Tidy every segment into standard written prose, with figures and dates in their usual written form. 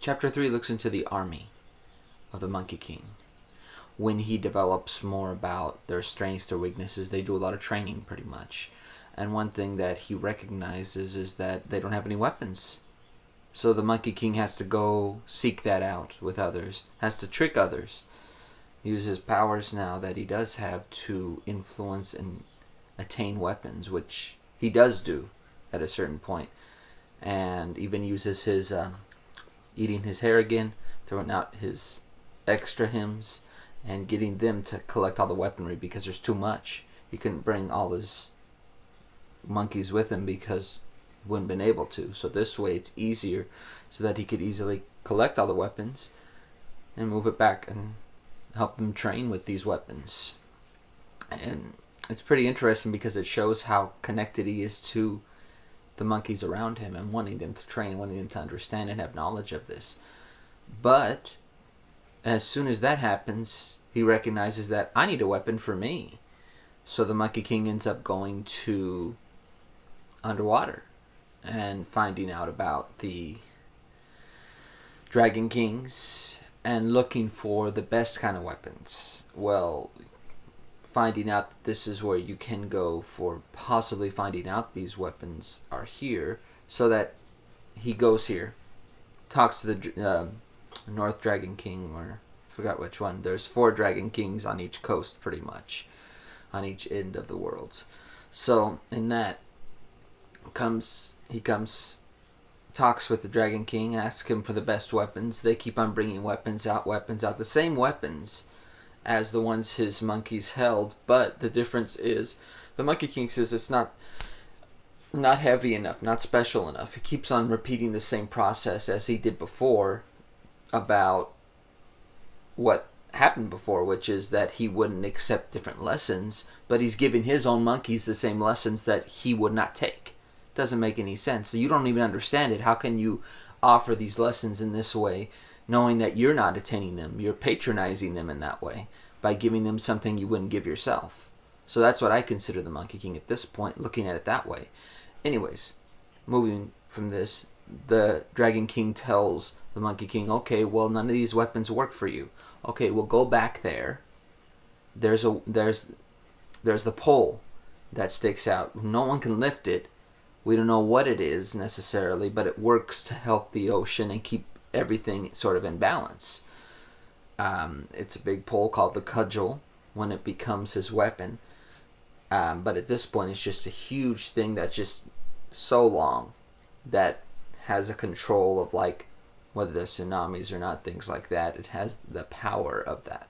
Chapter 3 looks into the army of the Monkey King. When he develops more about their strengths, their weaknesses, they do a lot of training pretty much. And one thing that he recognizes is that they don't have any weapons. So the Monkey King has to go seek that out with others, has to trick others, use his powers now that he does have to influence and attain weapons, which he does do at a certain point, and even uses his eating his hair again, throwing out his extra hymns, and getting them to collect all the weaponry because there's too much. He couldn't bring all his monkeys with him because he wouldn't been able to. So this way it's easier, so that he could easily collect all the weapons and move it back and help them train with these weapons. And it's pretty interesting because it shows how connected he is to the monkeys around him and wanting them to train, wanting them to understand and have knowledge of this. But as soon as that happens, he recognizes that I need a weapon for me. So the Monkey King ends up going to underwater and finding out about the Dragon Kings and looking for the best kind of weapons. Well, finding out that this is where you can go for possibly finding out these weapons are here, so that he goes here, talks to the North Dragon King, or I forgot which one. There's 4 Dragon Kings on each coast, pretty much, on each end of the world. So in that he comes, talks with the Dragon King, asks him for the best weapons. They keep on bringing weapons out, the same weapons as the ones his monkeys held, but the difference is the Monkey King says it's not heavy enough, not special enough. He keeps on repeating the same process as he did before about what happened before, which is that he wouldn't accept different lessons, but he's giving his own monkeys the same lessons that he would not take. Doesn't make any sense. So you don't even understand it. How can you offer these lessons in this way, knowing that you're not attaining them? You're patronizing them in that way by giving them something you wouldn't give yourself. So that's what I consider the Monkey King at this point, looking at it that way. Anyways, moving from this, the Dragon King tells the Monkey King, okay, well, none of these weapons work for you. Okay, well, go back there. There's the pole that sticks out. No one can lift it. We don't know what it is necessarily, but it works to help the ocean and keep everything sort of in balance. It's a big pole called the cudgel when it becomes his weapon. But at this point, it's just a huge thing that's just so long that has a control of, like, whether there's tsunamis or not, things like that. It has the power of that.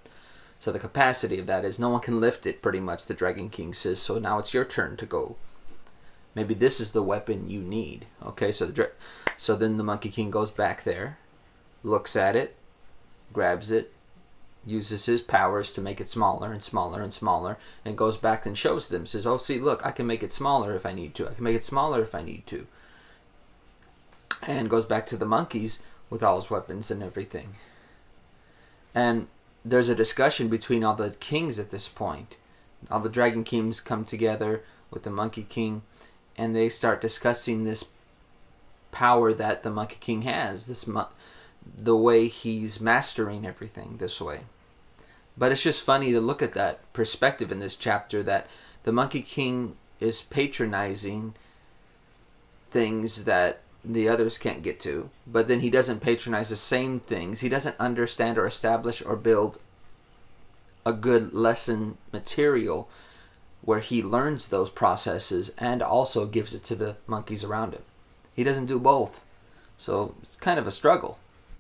So the capacity of that is no one can lift it, pretty much, the Dragon King says. So now it's your turn to go. Maybe this is the weapon you need. Okay, so then the Monkey King goes back there, looks at it, grabs it, uses his powers to make it smaller and smaller and smaller, and goes back and shows them. Says, oh, see, look, I can make it smaller if I need to. I can make it smaller if I need to. And goes back to the monkeys with all his weapons and everything. And there's a discussion between all the kings at this point. All the Dragon Kings come together with the Monkey King, and they start discussing this power that the Monkey King has, the way he's mastering everything this way. But it's just funny to look at that perspective in this chapter, that the Monkey King is patronizing things that the others can't get to, but then he doesn't patronize the same things. He doesn't understand or establish or build a good lesson material where he learns those processes and also gives it to the monkeys around him. He doesn't do both. So it's kind of a struggle.